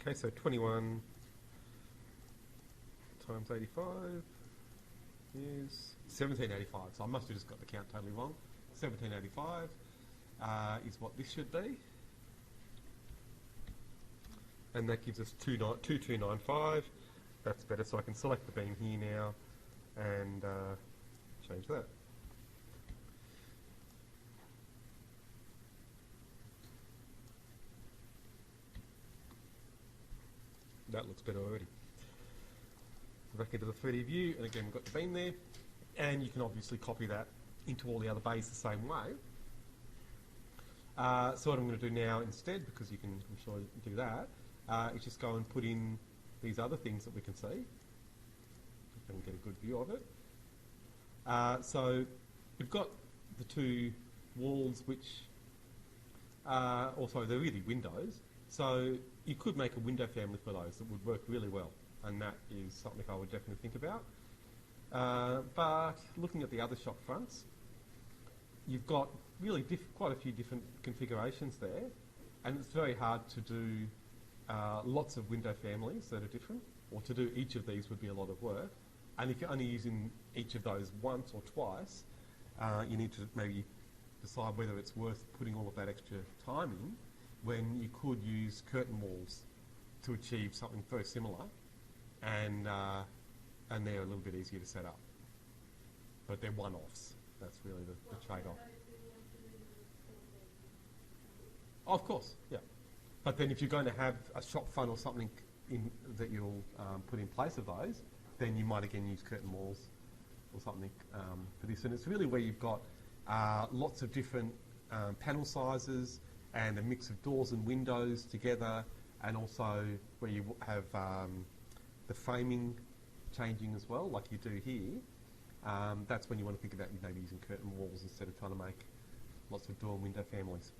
Okay, so 21 times 85 is 1785. So I must have just got the count totally wrong. 1785 is what this should be. And that gives us 2295. That's better, so I can select the beam here now and change that. That looks better already. Back into the 3D view, and again we've got the beam there, and you can obviously copy that into all the other bays the same way. So what I'm going to do now instead, because you can, I'm sure, do that, is just go and put in these other things that we can see. If I can get a good view of it. So we've got the two walls, which also they're really windows. So you could make a window family for those that would work really well, and that is something I would definitely think about. But looking at the other shop fronts, you've got really quite a few different configurations there, and it's very hard to do lots of window families that are different, or to do each of these would be a lot of work. And if you're only using each of those once or twice, you need to maybe decide whether it's worth putting all of that extra time in, when you could use curtain walls to achieve something very similar, and they're a little bit easier to set up. But they're one-offs. That's really the trade-off. Oh, of course, yeah. But then if you're going to have a shop front or something that you'll put in place of those, then you might again use curtain walls or something for this. And it's really where you've got lots of different panel sizes and a mix of doors and windows together, and also where you have the framing changing as well, like you do here. That's when you want to think about maybe using curtain walls instead of trying to make lots of door and window families.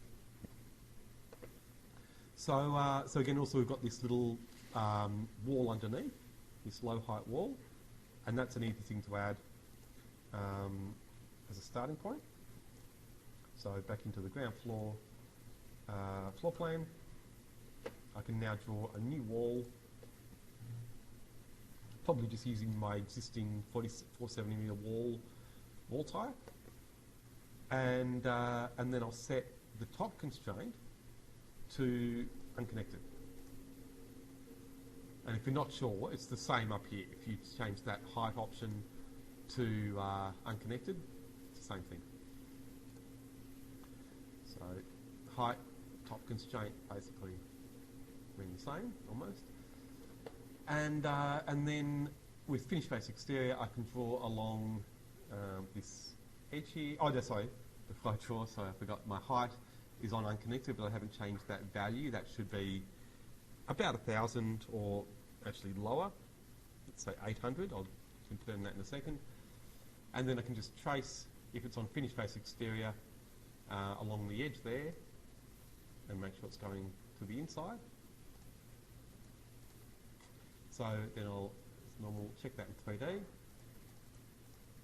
So, so again, also we've got this little wall underneath, this low height wall, and that's an easy thing to add as a starting point. So back into the ground floor floor plan, I can now draw a new wall, probably just using my existing 470mm wall type, and then I'll set the top constraint to unconnected. And if you're not sure, it's the same up here. If you change that height option to unconnected, it's the same thing. So height, top constraint basically mean the same almost. And then with finished face exterior, I can draw along this edge here. Oh, no, sorry, before I draw, sorry, I forgot my height is on unconnected, but I haven't changed that value. That should be about 1,000, or actually lower. Let's say 800. I'll confirm that in a second. And then I can just trace, if it's on finished face exterior, along the edge there, and make sure it's going to the inside. So then I'll, as normal, check that in 3D.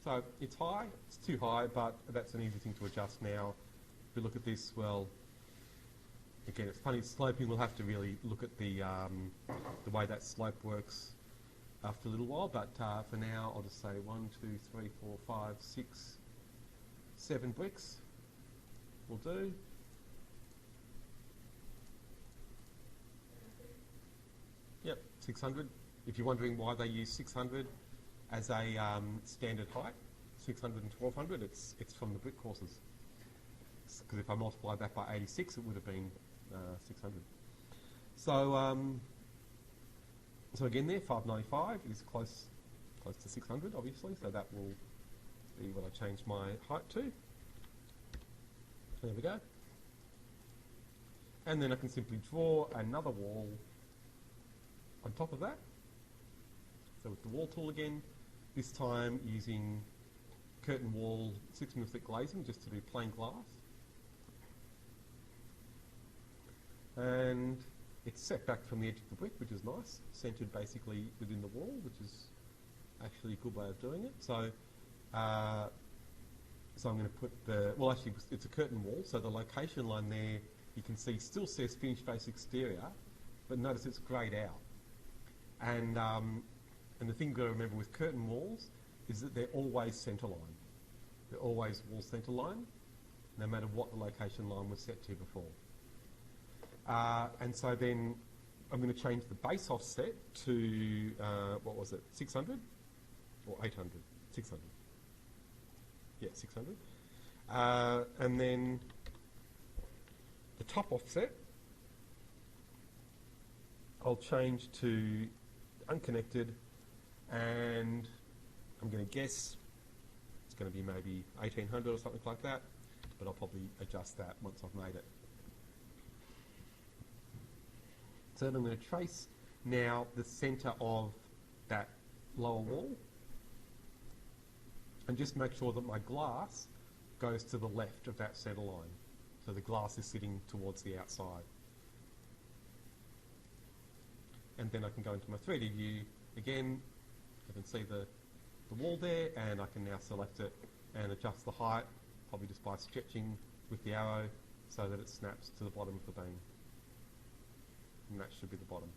So it's high, it's too high, but that's an easy thing to adjust now. If we look at this, well, again, it's funny, sloping, we'll have to really look at the way that slope works after a little while, but for now, I'll just say 1, 2, 3, 4, 5, 6, 7 bricks will do. Yep, 600. If you're wondering why they use 600 as a standard height, 600 and 1200, it's from the brick courses. Because if I multiply that by 86, it would have been 600. So, so again there, 595 is close to 600, obviously, so that will be what I change my height to. There we go. And then I can simply draw another wall on top of that. So with the wall tool again, this time using curtain wall 6mm thick glazing just to do plain glass. And it's set back from the edge of the brick, which is nice, centered basically within the wall, which is actually a good way of doing it. So, so I'm going to put the, well actually it's a curtain wall, so the location line there, you can see still says finished face exterior, but notice it's greyed out. And the thing you've got to remember with curtain walls is that they're always centre line. They're always wall centre line, no matter what the location line was set to before. And so then I'm going to change the base offset to, what was it, 600? Or 800? 600. Yeah, 600. And then the top offset, I'll change to unconnected, and I'm going to guess it's going to be maybe 1800 or something like that, but I'll probably adjust that once I've made it. So then I'm going to trace now the centre of that lower wall, and just make sure that my glass goes to the left of that centre line. So the glass is sitting towards the outside. And then I can go into my 3D view again. I can see the wall there, and I can now select it and adjust the height, probably just by stretching with the arrow so that it snaps to the bottom of the beam. And that should be the bottom.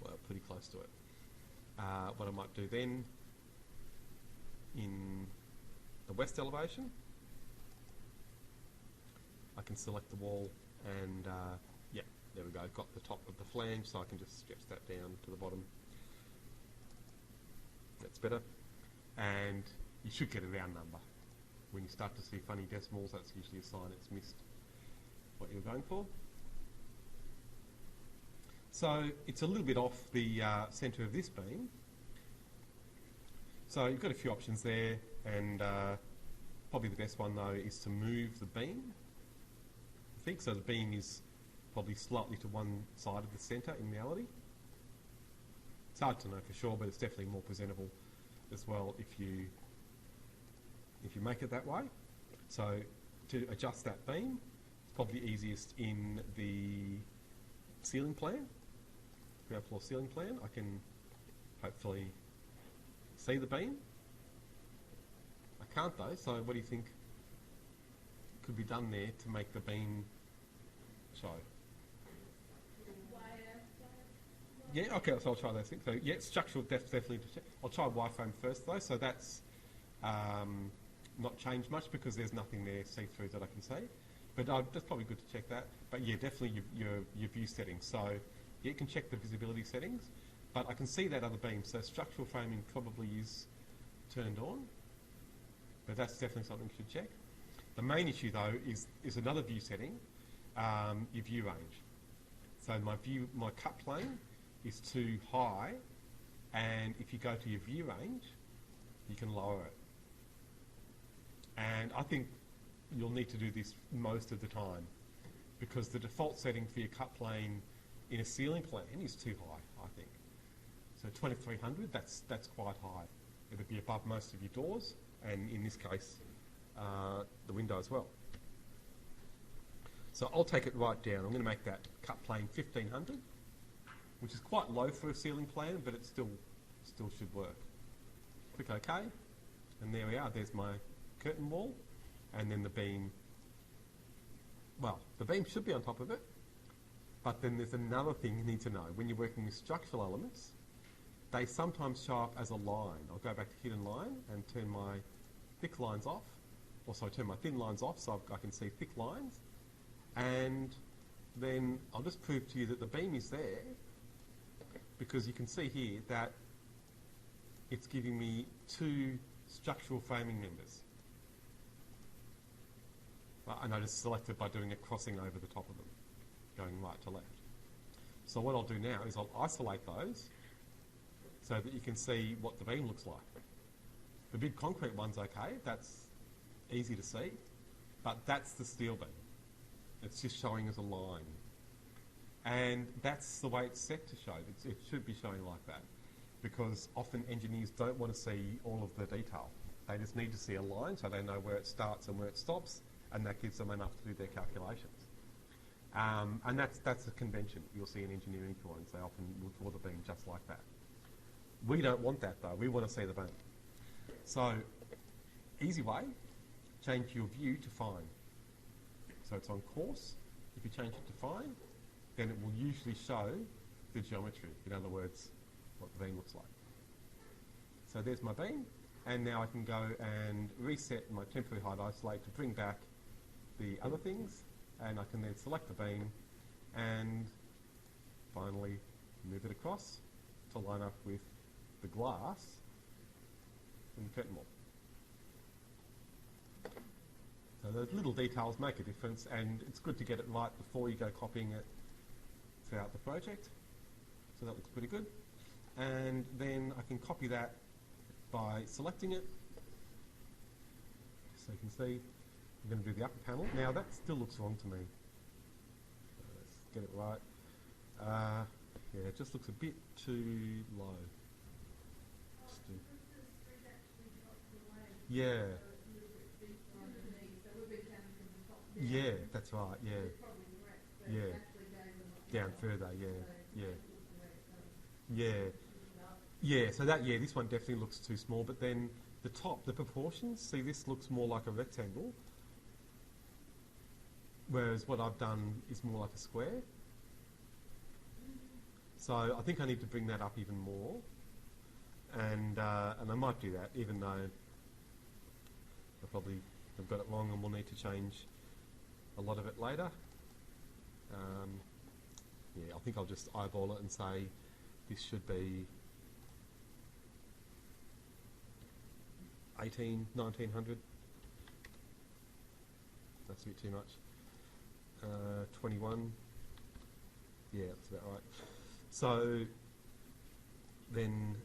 Well, pretty close to it. What I might do then, in the west elevation, I can select the wall and yeah, there we go, got the top of the flange, so I can just stretch that down to the bottom. That's better. And you should get a round number. When you start to see funny decimals, that's usually a sign it's missed what you were going for. So it's a little bit off the centre of this beam. So you've got a few options there, and probably the best one though is to move the beam. I think so. The beam is probably slightly to one side of the centre in reality. It's hard to know for sure, but it's definitely more presentable as well if you make it that way. So to adjust that beam, it's probably easiest in the ceiling plan, ground floor ceiling plan. I can hopefully see the beam. I can't though, so what do you think could be done there to make the beam show? Yeah, okay, so I'll try those things. So yeah, structural depth definitely. I'll try wireframe first though, so that's not changed much because there's nothing there see-through that I can see. But that's probably good to check that. But yeah, definitely your view settings. So yeah, you can check the visibility settings, but I can see that other beam. So structural framing probably is turned on, but that's definitely something you should check. The main issue though is another view setting, your view range. So my cut plane is too high, and if you go to your view range, you can lower it. And I think you'll need to do this most of the time, because the default setting for your cut plane in a ceiling plan is too high, I think. So 2300, that's quite high. It'll be above most of your doors, and in this case, the window as well. So I'll take it right down. I'm going to make that cut plane 1500, which is quite low for a ceiling plan, but it still should work. Click OK, and there we are. There's my curtain wall, and then the beam. Well, the beam should be on top of it, but then there's another thing you need to know. When you're working with structural elements, they sometimes show up as a line. I'll go back to hidden line and turn my thick lines off. Also turn my thin lines off so I can see thick lines. And then I'll just prove to you that the beam is there, because you can see here that it's giving me two structural framing members. Well, and I just selected by doing a crossing over the top of them, going right to left. So what I'll do now is I'll isolate those so that you can see what the beam looks like. The big concrete one's okay, that's easy to see, but that's the steel beam. It's just showing as a line. And that's the way it's set to show. It should be showing like that, because often engineers don't want to see all of the detail. They just need to see a line so they know where it starts and where it stops, and that gives them enough to do their calculations. And that's a convention you'll see in engineering drawings. They often will draw the beam just like that. We don't want that though. We want to see the beam. So, easy way, change your view to fine. So it's on course. If you change it to fine, then it will usually show the geometry, in other words, what the beam looks like. So there's my beam, and now I can go and reset my temporary height isolate to bring back the other things, and I can then select the beam and finally move it across to line up with the glass in the curtain wall. So those little details make a difference, and it's good to get it right before you go copying it throughout the project. So that looks pretty good. And then I can copy that by selecting it. So you can see I'm going to do the upper panel. Now that still looks wrong to me. Let's get it right. Yeah, it just looks a bit too low. Yeah. Yeah, that's right, yeah. Yeah. Down further, yeah. Yeah. Yeah, so that, yeah, this one definitely looks too small, but then the top, the proportions, see this looks more like a rectangle, whereas what I've done is more like a square. So I think I need to bring that up even more, and I might do that, even though I probably have got it wrong and we'll need to change a lot of it later. Yeah, I think I'll just eyeball it and say this should be 1900. That's a bit too much. 21. Yeah, that's about right. So then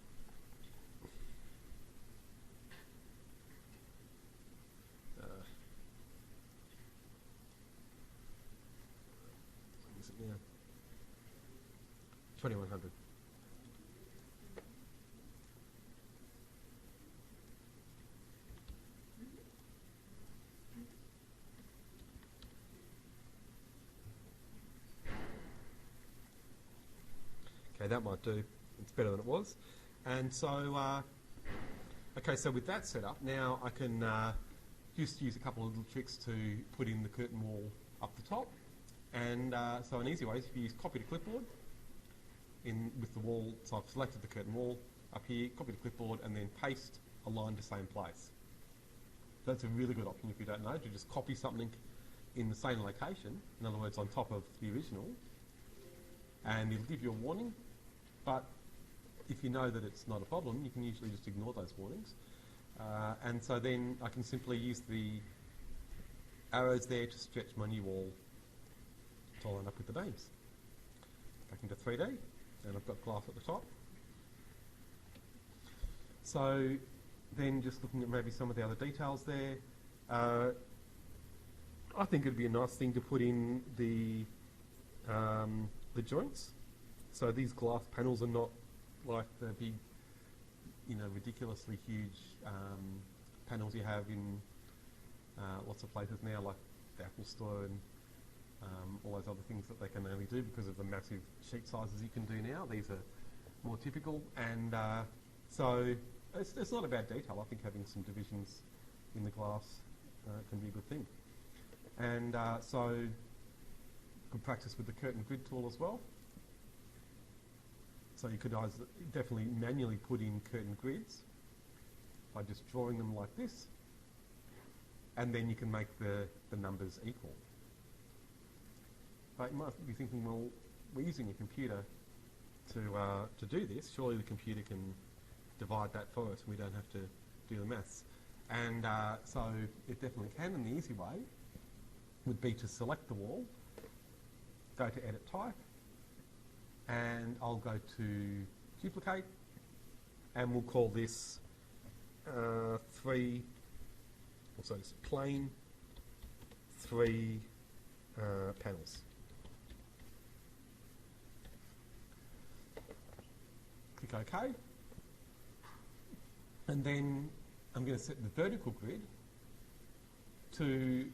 what is it now? 2100. Okay, that might do. It's better than it was. And so, okay, so with that set up, now I can just use a couple of little tricks to put in the curtain wall up the top. And so an easy way is if you use copy to clipboard with the wall. So I've selected the curtain wall up here, copy to clipboard, and then paste a line to same place. So that's a really good option if you don't know, to just copy something in the same location, in other words, on top of the original, and it'll give you a warning. But if you know that it's not a problem, you can usually just ignore those warnings. And so then I can simply use the arrows there to stretch my new wall to line up with the beams. Back into 3D, and I've got glass at the top. So then just looking at maybe some of the other details there, I think it'd be a nice thing to put in the joints. So these glass panels are not like the big, ridiculously huge panels you have in lots of places now, like the Apple Store and all those other things that they can only do because of the massive sheet sizes you can do now. These are more typical, and so it's not a bad detail. I think having some divisions in the glass can be a good thing. And so good practice with the curtain grid tool as well. So you could definitely manually put in curtain grids by just drawing them like this, and then you can make the numbers equal. But you might be thinking, well, we're using a computer to do this. Surely the computer can divide that for us and we don't have to do the maths. And so it definitely can, and the easy way would be to select the wall, go to Edit Type, and I'll go to Duplicate, and we'll call this it's plain 3 panels. Click OK, and then I'm going to set the vertical grid to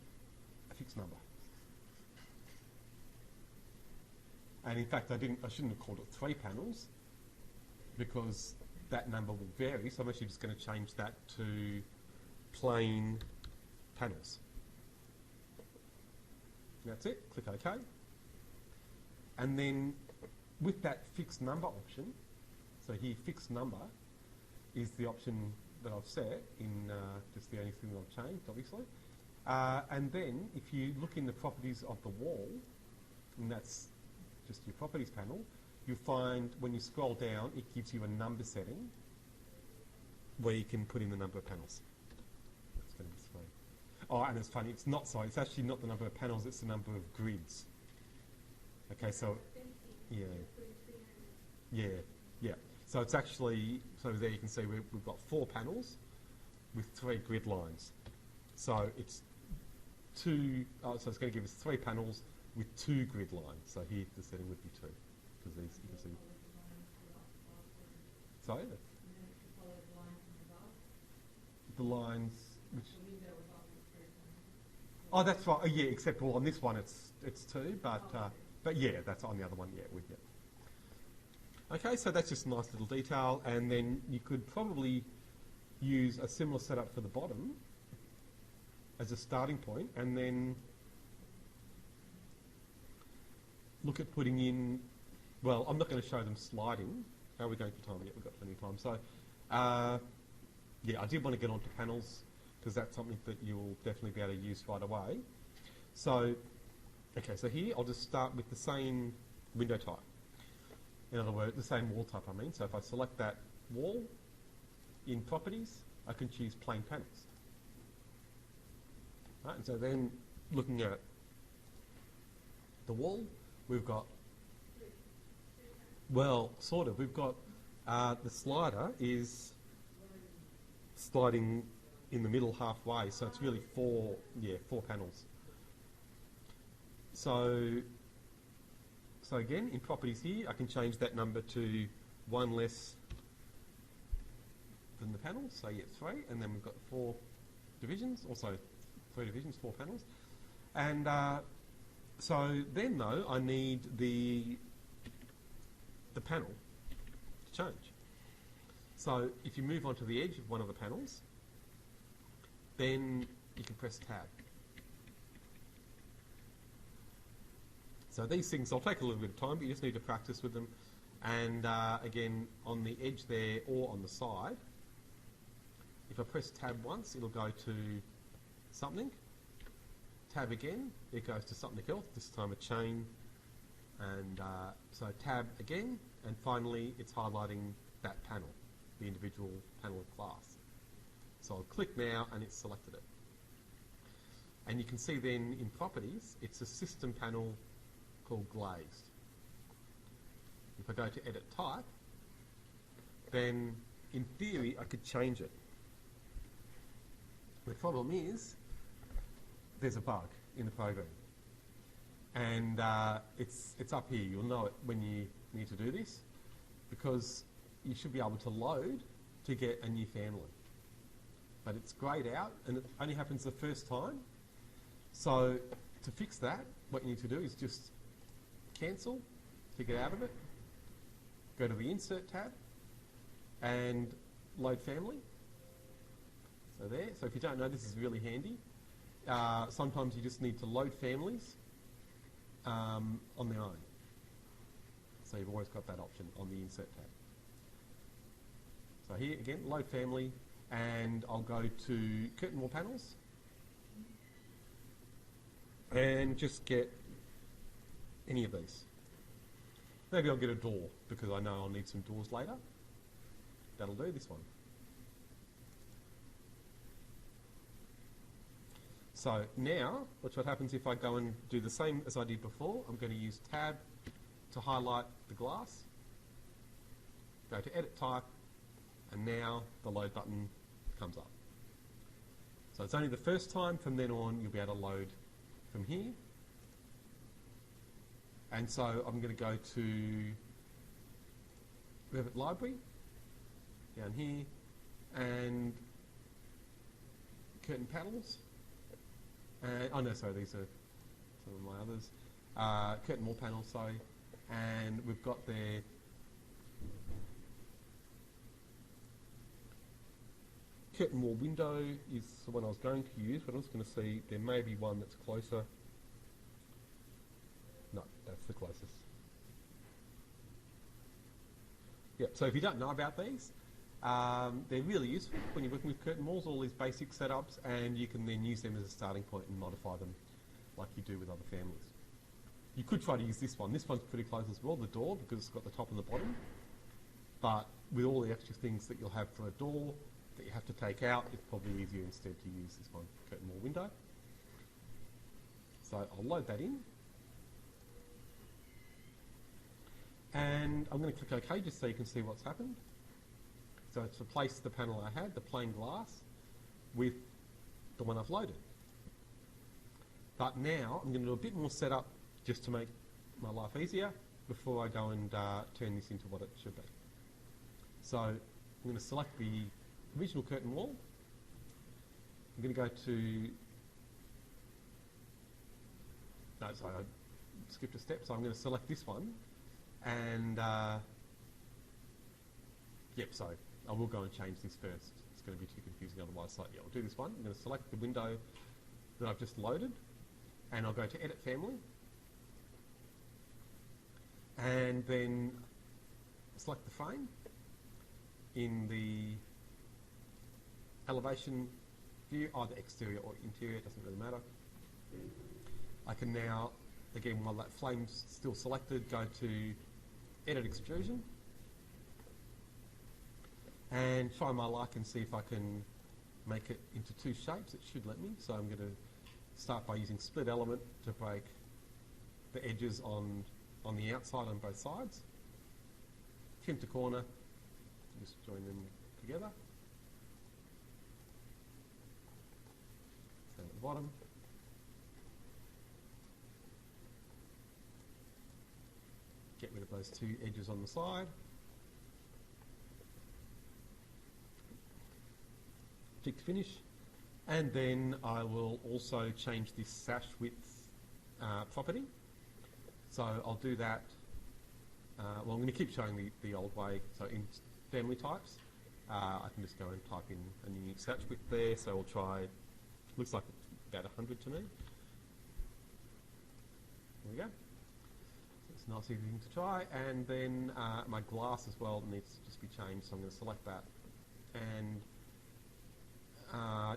a fixed number. And in fact, I shouldn't have called it 3 panels, because that number will vary. So I'm actually just going to change that to plain panels. That's it. Click OK. And then with that fixed number option, so here fixed number is the option that I've set in just the only thing that I've changed, obviously. And then if you look in the properties of the wall, and that's just your properties panel, you'll find when you scroll down, it gives you a number setting where you can put in the number of panels. That's going to be 3. Oh, and it's funny, it's actually not the number of panels, it's the number of grids. Okay, so, yeah. So it's actually, so there you can see we've got 4 panels with 3 grid lines. So it's so it's going to give us 3 panels with 2 grid lines. So here the setting would be 2, because these, you can see. Sorry? The lines, which... Oh, that's right. Oh, yeah, except on this one it's 2, but yeah, that's on the other one, yeah, with you. Okay, so that's just a nice little detail, and then you could probably use a similar setup for the bottom as a starting point, and then look at putting in, well, I'm not going to show them sliding. How are we going for time? Yeah, we've got plenty of time. So, yeah, I did want to get onto panels, because that's something that you'll definitely be able to use right away. So, okay, so here I'll just start with the same window type. In other words, the same wall type, I mean. So if I select that wall, in properties, I can choose plain panels. Right, and so then looking at the wall, we've got, well, sort of, we've got the slider is sliding in the middle halfway, so it's really 4 panels. So again, in properties here, I can change that number to 1 less than the panels, so yeah, 3, and then we've got 4 divisions, also 3 divisions, 4 panels. And so then though, I need the panel to change. So if you move onto the edge of one of the panels, then you can press Tab. So these things, I'll take a little bit of time, but you just need to practice with them. And again, on the edge there or on the side, if I press Tab once, it'll go to something. Tab again, it goes to something else, this time a chain. And so Tab again, and finally it's highlighting that panel, the individual panel of glass. So I'll click now and it's selected it. And you can see then in properties, it's a system panel called glazed. If I go to edit type, then in theory I could change it. The problem is there's a bug in the program, and it's up here. You'll know it when you need to do this, because you should be able to load to get a new family, but it's greyed out and it only happens the first time. So to fix that, what you need to do is just cancel to get out of it, go to the Insert tab and load family. So there. So if you don't know, this is really handy. Sometimes you just need to load families on their own. So you've always got that option on the Insert tab. So here again, load family, and I'll go to curtain wall panels and just get any of these. Maybe I'll get a door, because I know I'll need some doors later. That'll do, this one. So now, watch what happens if I go and do the same as I did before. I'm going to use Tab to highlight the glass, go to Edit Type, and now the Load button comes up. So it's only the first time. From then on, you'll be able to load from here. And so I'm going to go to Revit Library, down here, and curtain panels. And, oh no, sorry, these are some of my others. Curtain wall panels, sorry. And we've got there curtain wall window is the one I was going to use, but I'm just going to see, there may be one that's closer. No, that's the closest. Yeah, so if you don't know about these, they're really useful when you're working with curtain walls, all these basic setups, and you can then use them as a starting point and modify them like you do with other families. You could try to use this one. This one's pretty close as well, the door, because it's got the top and the bottom. But with all the extra things that you'll have for a door that you have to take out, it's probably easier instead to use this one, curtain wall window. So I'll load that in. And I'm going to click OK just so you can see what's happened. So it's replaced the panel I had, the plain glass, with the one I've loaded. But now I'm going to do a bit more setup just to make my life easier before I go and turn this into what it should be. So I'm going to select the original curtain wall. I'm going to go to... No, sorry, I skipped a step. So I'm going to select this one. And, yep, so I will go and change this first. It's going to be too confusing otherwise. So yeah, I'll do this one. I'm going to select the window that I've just loaded. And I'll go to Edit Family. And then select the frame in the elevation view, either exterior or interior, it doesn't really matter. I can now, again, while that flame's still selected, go to Edit Extrusion and try my luck and see if I can make it into two shapes. It should let me. So I'm going to start by using Split Element to break the edges on the outside on both sides. Trim to corner, just join them together. Same at the bottom. Get rid of those two edges on the side. Tick to finish. And then I will also change this sash width property. So I'll do that. Well, I'm going to keep showing the old way. So in family types, I can just go and type in a new sash width there. So we'll try, looks like about 100 to me. There we go. It's a nice easy thing to try. And then my glass as well needs to just be changed. So I'm going to select that. And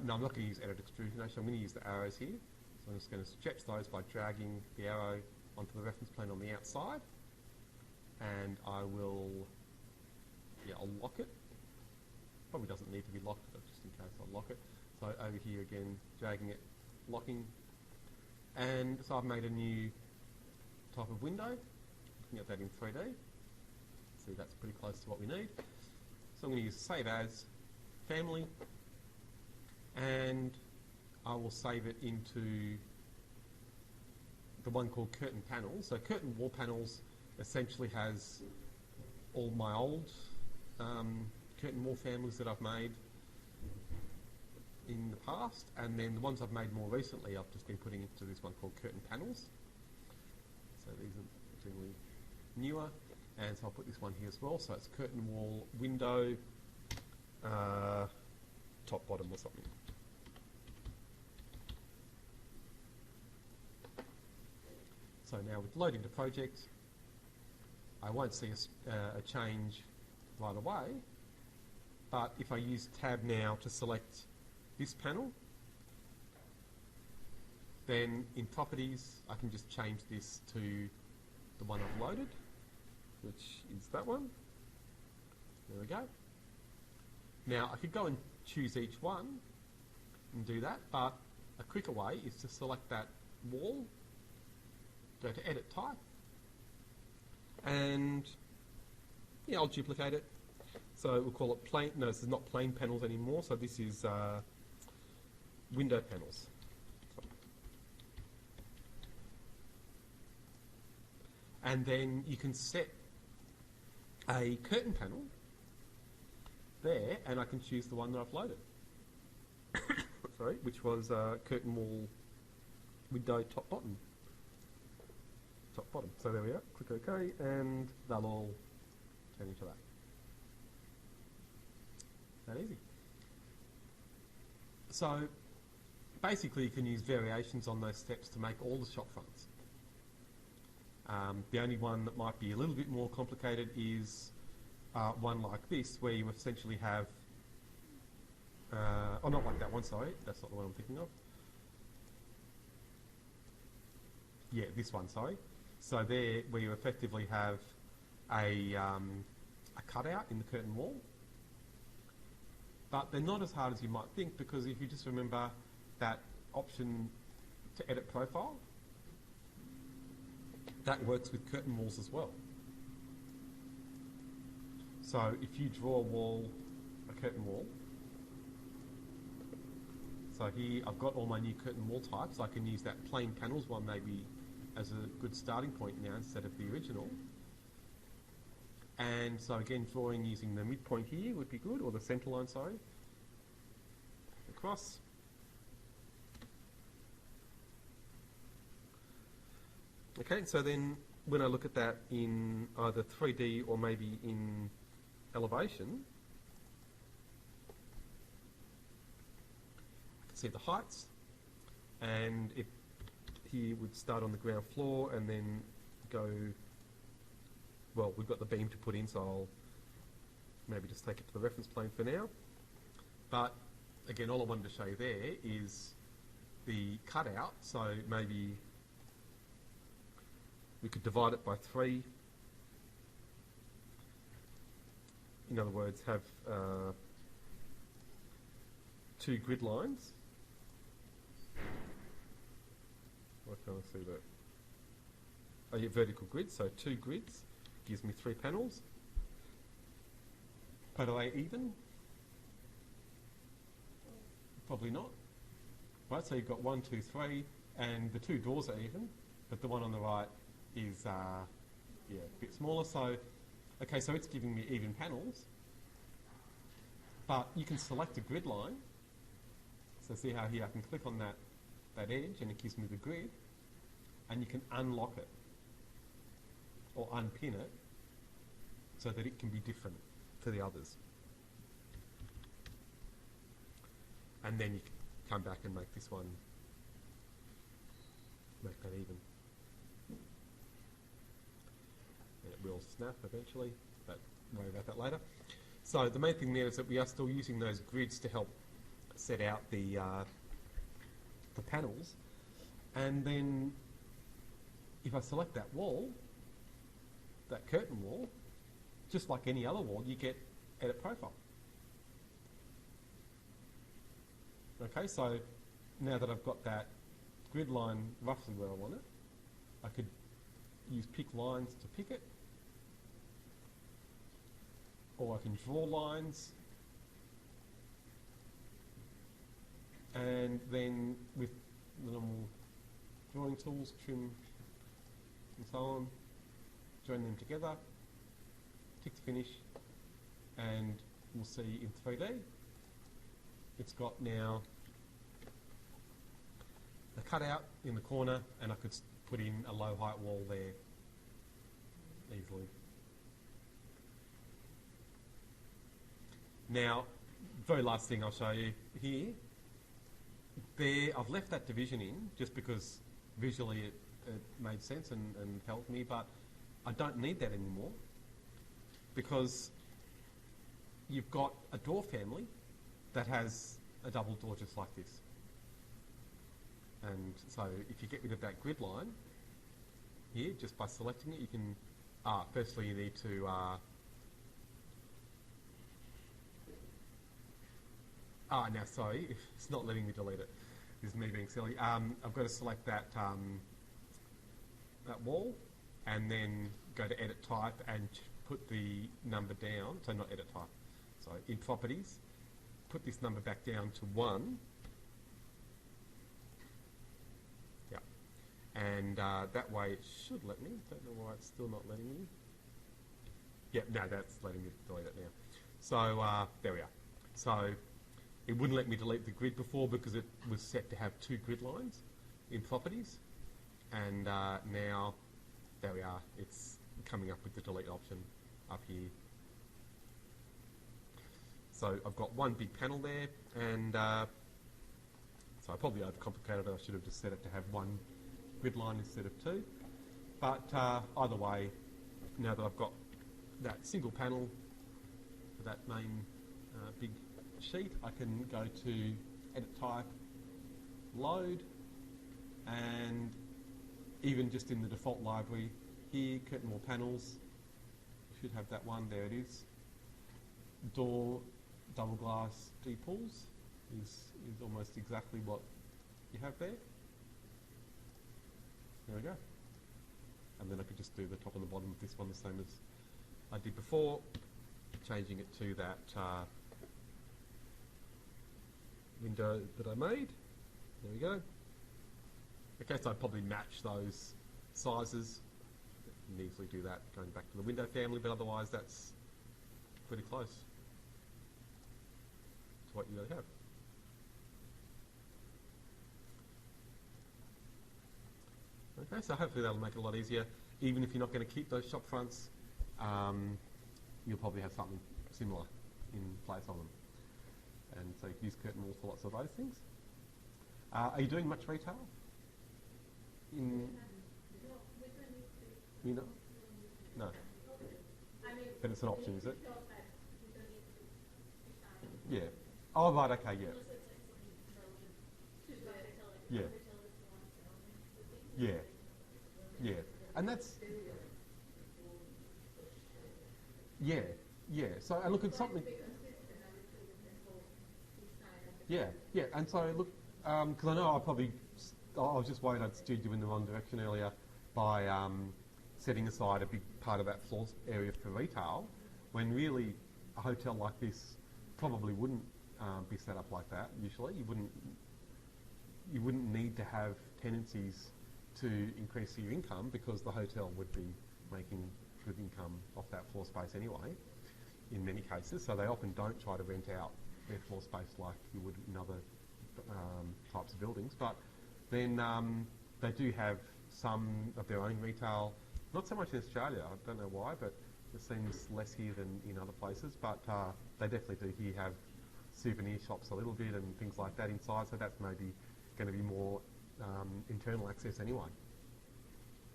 no, I'm not going to use Edit Extrusion. Actually, I'm going to use the arrows here. So I'm just going to stretch those by dragging the arrow onto the reference plane on the outside. And I will, I'll lock it. Probably doesn't need to be locked, but just in case I'll lock it. So over here again, dragging it, locking. And so I've made a new type of window. Looking at that in 3D. See, that's pretty close to what we need. So I'm going to use Save As, Family, and I will save it into the one called Curtain Panels. So Curtain Wall Panels essentially has all my old curtain wall families that I've made in the past, and then the ones I've made more recently I've just been putting into this one called Curtain Panels. So these are generally newer, and so I'll put this one here as well. So it's curtain wall window top bottom or something. So now with loading the project, I won't see a change right away, but if I use Tab now to select this panel, then in Properties I can just change this to the one I've loaded, which is that one. There we go. Now I could go and choose each one and do that, but a quicker way is to select that wall, go to Edit Type, and I'll duplicate it. So we'll call it plain. No, this is not plain panels anymore. So this is window panels. And then you can set a curtain panel there, and I can choose the one that I've loaded. Sorry, which was curtain wall window top bottom. Top bottom. So there we are. Click OK, and they'll all turn into that. That easy. So basically, you can use variations on those steps to make all the shop fronts. The only one that might be a little bit more complicated is one like this, where you essentially have, oh, not like that one, sorry, that's not the one I'm thinking of. Yeah, this one, sorry. So there, where you effectively have a cutout in the curtain wall. But they're not as hard as you might think, because if you just remember that option to edit profile, that works with curtain walls as well. So if you draw a wall, a curtain wall, so here I've got all my new curtain wall types. I can use that plain panels one maybe as a good starting point now instead of the original. And so again, drawing using the midpoint here would be good, or the centre line, sorry. Across. Okay, so then when I look at that in either 3D or maybe in elevation, I can see the heights, and it here would start on the ground floor and then go, well, we've got the beam to put in, so I'll maybe just take it to the reference plane for now. But again, all I wanted to show you there is the cutout, so maybe we could divide it by 3. In other words, have 2 grid lines. Why can't I see that? Oh yeah, vertical grid, so 2 grids gives me 3 panels. But are they even? Probably not. Right, so you've got 1, 2, 3, and the 2 doors are even, but the one on the right is yeah, a bit smaller. So, okay, so it's giving me even panels, but you can select a grid line. So see how here I can click on that edge and it gives me the grid, and you can unlock it or unpin it so that it can be different to the others. And then you can come back and make this one, make that even. And it will snap eventually, but worry about that later. So the main thing there is that we are still using those grids to help set out the panels. And then if I select that wall, that curtain wall, just like any other wall, you get edit profile. Okay, so now that I've got that grid line roughly where I want it, I could use pick lines to pick it, or I can draw lines, and then with the normal drawing tools, trim and so on, join them together, tick to finish, and we'll see in 3D. It's got now a cutout in the corner, and I could put in a low height wall there easily. Now, very last thing I'll show you here. There, I've left that division in just because visually it made sense and helped me, but I don't need that anymore because you've got a door family that has a double door just like this. And so if you get rid of that grid line here, just by selecting it, you can, firstly you need to, now sorry, it's not letting me delete it. This is me being silly. I've got to select that, that wall and then go to edit type and put the number down, so not edit type, so in properties, put this number back down to 1. Yeah, and that way it should let me. Don't know why it's still not letting me. Yeah, no, that's letting me delete it now. So there we are. So it wouldn't let me delete the grid before because it was set to have 2 grid lines in properties, and now there we are. It's coming up with the delete option up here. So I've got one big panel there, and so I probably overcomplicated it. I should have just set it to have 1 grid line instead of 2. But either way, now that I've got that single panel for that main big sheet, I can go to edit type, load, and even just in the default library here, curtain wall panels, you should have that one, there it is. Door, double glass D-pulls is almost exactly what you have there. There we go. And then I could just do the top and the bottom of this one the same as I did before, changing it to that window that I made. There we go. Okay, so I'd probably match those sizes. You can easily do that going back to the window family, but otherwise that's pretty close to what you really have. Okay, so hopefully that'll make it a lot easier. Even if you're not going to keep those shop fronts, you'll probably have something similar in place on them. And so you can use curtain walls for lots of those things. Are you doing much retail? You know? No. But it's an option, is it? Yeah. Oh, right, okay, yeah. Yeah. Yeah. Yeah. And that's... Yeah. Yeah. So, and look at something... Yeah. Yeah. And so, look, because I know I was just worried I'd steered you in the wrong direction earlier by setting aside a big part of that floor area for retail, when really a hotel like this probably wouldn't be set up like that. Usually, you wouldn't need to have tenancies to increase your income, because the hotel would be making good income off that floor space anyway, in many cases. So they often don't try to rent out their floor space like you would in other types of buildings. But then they do have some of their own retail, not so much in Australia, I don't know why, but it seems less here than in other places. But they definitely do here have souvenir shops a little bit and things like that inside, so that's maybe going to be more internal access anyway.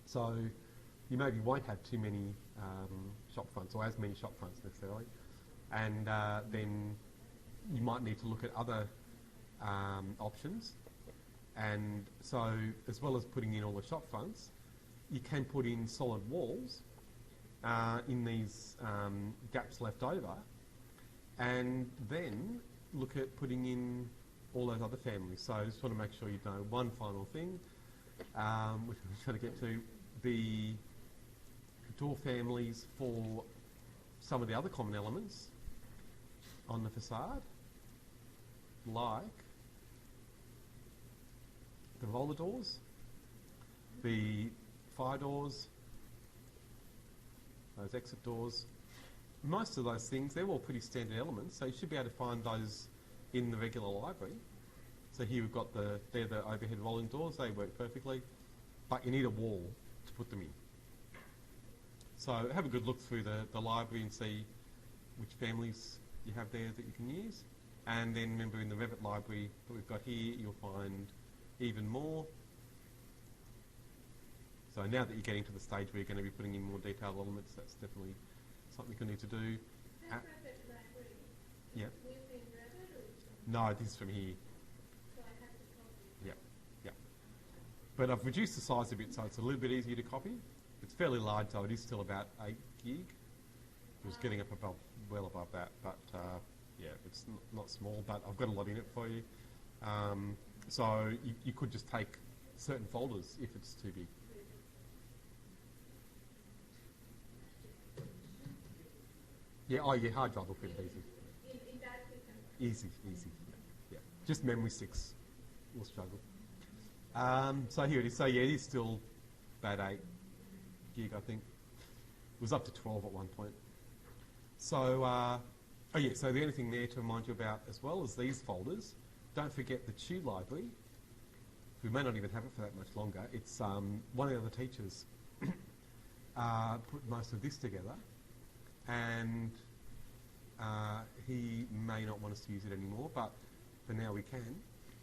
So you maybe won't have too many shop fronts, or as many shop fronts necessarily, and then you might need to look at other options. And so, as well as putting in all the shop fronts, you can put in solid walls in these gaps left over, and then look at putting in all those other families. So I just want to make sure you know one final thing, which I'm trying to get to, the door families for some of the other common elements on the facade, like the roller doors, the fire doors, those exit doors. Most of those things, they're all pretty standard elements, so you should be able to find those in the regular library. So here we've got they're the overhead rolling doors, they work perfectly, but you need a wall to put them in. So have a good look through the library and see which families you have there that you can use. And then remember, in the Revit library that we've got here, you'll find even more. So now that you're getting to the stage where you're going to be putting in more detailed elements, that's definitely something you need to do. Yeah. No, this is from here. Yeah, yeah. But I've reduced the size a bit, so it's a little bit easier to copy. It's fairly large, though. It is still about 8 gig. It was getting up above, well above that, but yeah, it's not small. But I've got a lot in it for you. So you could just take certain folders if it's too big. Yeah, oh yeah, hard drive will fit it easy. Easy. Yeah. Just memory sticks will struggle. So here it is. So yeah, it is still about 8 gig, I think. It was up to 12 at one point. So, oh yeah, so the only thing there to remind you about as well is these folders. Don't forget the Chew library. We may not even have it for that much longer. It's one of the other teachers put most of this together, and he may not want us to use it anymore, but for now we can.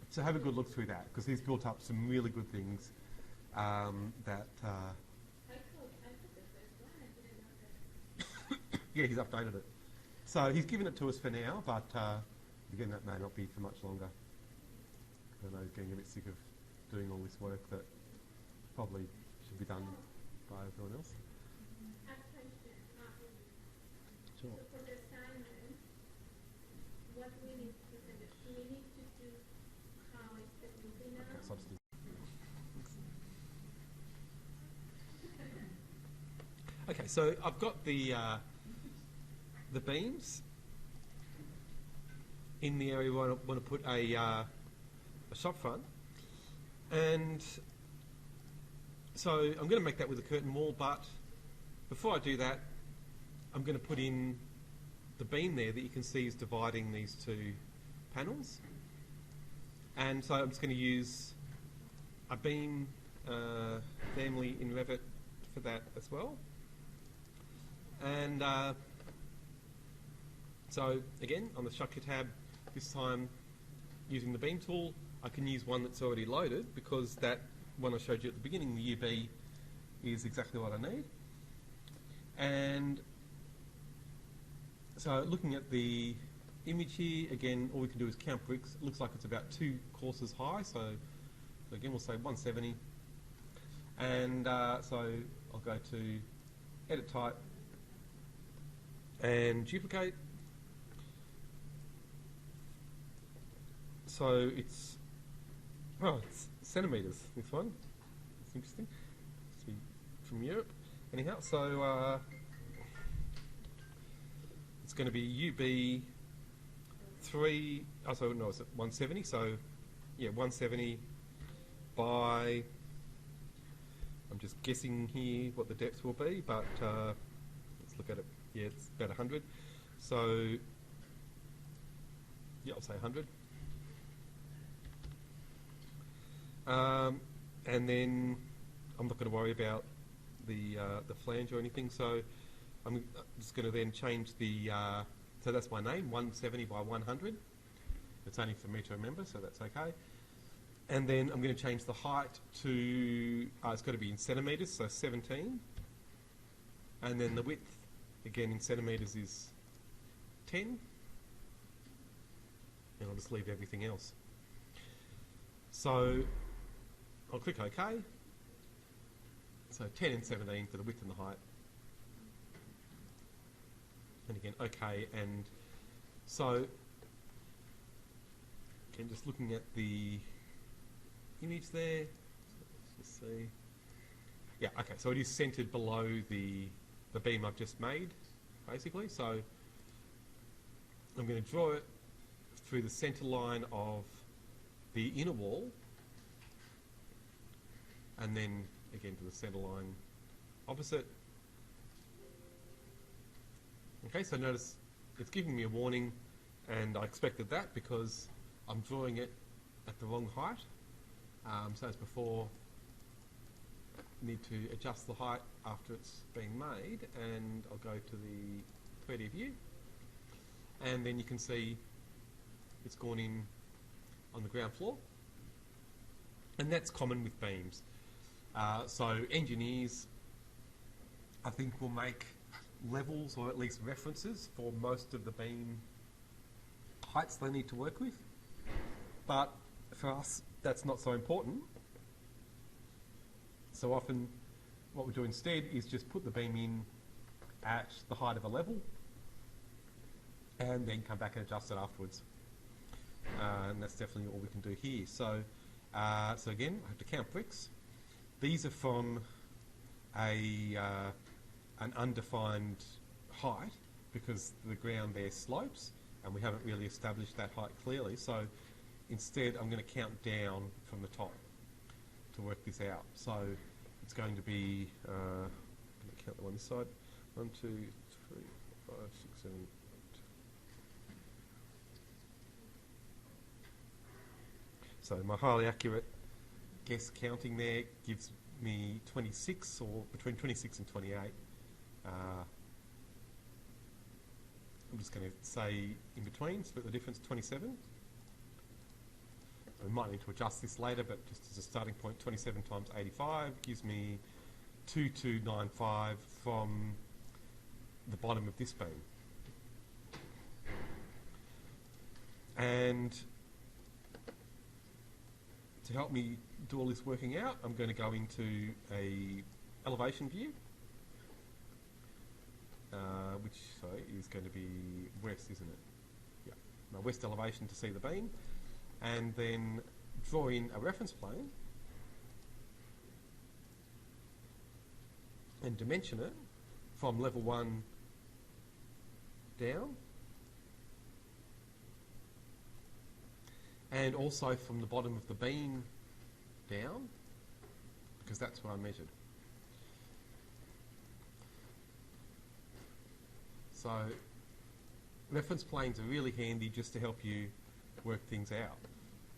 So have a good look through that, because he's built up some really good things that... yeah, he's updated it. So he's given it to us for now, but again, that may not be for much longer. I know he's getting a bit sick of doing all this work that probably should be done by everyone else. Sure. So for the assignment, what do we need to send it? Do we need to do how it's the movie now? Okay, so I'll just do okay, so I've got the beams in the area where I want to put a shop front, and so I'm going to make that with a curtain wall, but before I do that, I'm going to put in the beam there that you can see is dividing these two panels, and so I'm just going to use a beam family in Revit for that as well. And so again, on the Structure tab, this time using the beam tool, I can use one that's already loaded because that one I showed you at the beginning, the UB, is exactly what I need. And so looking at the image here, again, all we can do is count bricks. It looks like it's about 2 courses high, so again, we'll say 170. And so I'll go to Edit Type and Duplicate. So it's centimetres, this one. It's interesting. Must be from Europe. Anyhow, so it's going to be UB 3, oh, so no, it's at 170, so yeah, 170 by, I'm just guessing here what the depth will be, but let's look at it. Yeah, it's about 100. So, yeah, I'll say 100. And then I'm not going to worry about the flange or anything, so I'm just going to then change the, so that's my name, 170 by 100. It's only for me to remember, so that's okay. And then I'm going to change the height to, it's got to be in centimetres, so 17. And then the width, again in centimetres, is 10. And I'll just leave everything else. So I'll click OK. So 10 and 17 for the width and the height. And again, OK. And so, again, just looking at the image there. So let's just see. Yeah, OK. So it is centred below the beam I've just made, basically. So I'm going to draw it through the centre line of the inner wall, and then again to the centre line opposite. Okay, so notice it's giving me a warning, and I expected that because I'm drawing it at the wrong height. So as before, need to adjust the height after it's been made, and I'll go to the 3D view, and then you can see it's gone in on the ground floor, and that's common with beams. So engineers, I think, will make levels or at least references for most of the beam heights they need to work with, but for us that's not so important. So often what we do instead is just put the beam in at the height of a level and then come back and adjust it afterwards. And that's definitely all we can do here. So, so again, I have to count bricks. These are from an undefined height because the ground there slopes and we haven't really established that height clearly. So instead I'm going to count down from the top to work this out. So it's going to be, I'm going to count the one side, 1, 2, 3, 4, 5, 6, 7, 8. So my highly accurate guess counting there gives me 26, or between 26 and 28. I'm just going to say in between, split the difference, 27. We might need to adjust this later, but just as a starting point, 27 times 85 gives me 2295 from the bottom of this beam. And to help me do all this working out, I'm going to go into a elevation view, which is going to be west, isn't it? Yeah, my west elevation to see the beam, and then draw in a reference plane and dimension it from level 1 down, and also from the bottom of the beam down, because that's what I measured. So reference planes are really handy just to help you work things out.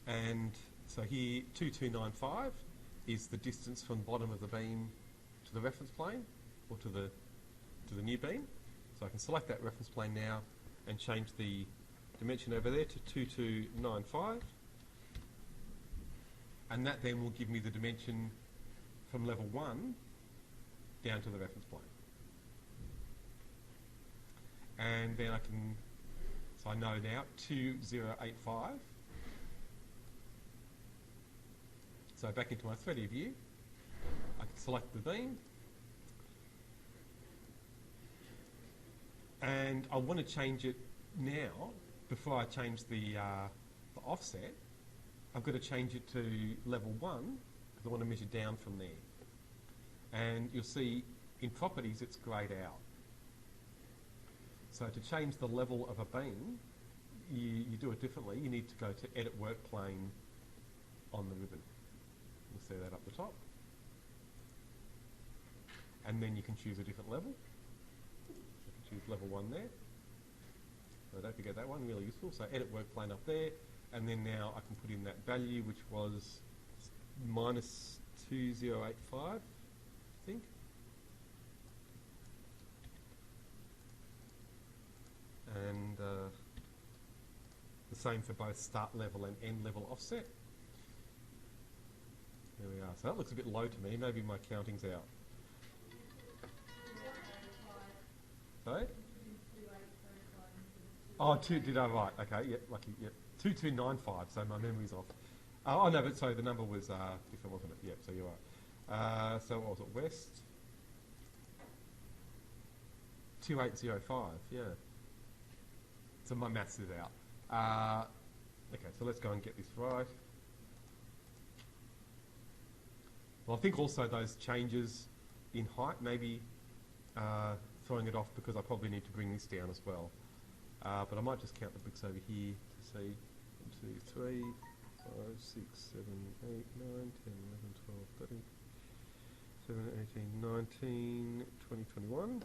And so here 2295 is the distance from the bottom of the beam to the reference plane, or to the new beam. So I can select that reference plane now and change the dimension over there to 2295, and that then will give me the dimension from level 1 down to the reference plane. And then I can, so I know now 2085. So back into my 3D view, I can select the beam, and I want to change it now. Before I change the offset, I've got to change it to level 1, because I want to measure down from there. And you'll see in properties it's greyed out. So to change the level of a beam, you do it differently. You need to go to Edit Work Plane on the ribbon. You'll see that up the top. And then you can choose a different level. So you can choose level 1 there. So don't forget that one, really useful. So Edit Work Plane up there, and then now I can put in that value, which was minus 2085, I think. And the same for both start level and end level offset. There we are. So that looks a bit low to me. Maybe my counting's out. Sorry? Oh, did I right? Okay, yep, lucky, yep. 2295, so my memory's off. Oh no, but sorry, the number was different, wasn't it? Yep, so you're right. So what was it? West 2805, yeah. So my maths is out. Okay, so let's go and get this right. Well, I think also those changes in height, maybe throwing it off, because I probably need to bring this down as well. But I might just count the bricks over here to see 1, 2, 3, 5, 6, 7, 8, 9, 10, 11, 12, 13, 17, 18, 19, 20, 21.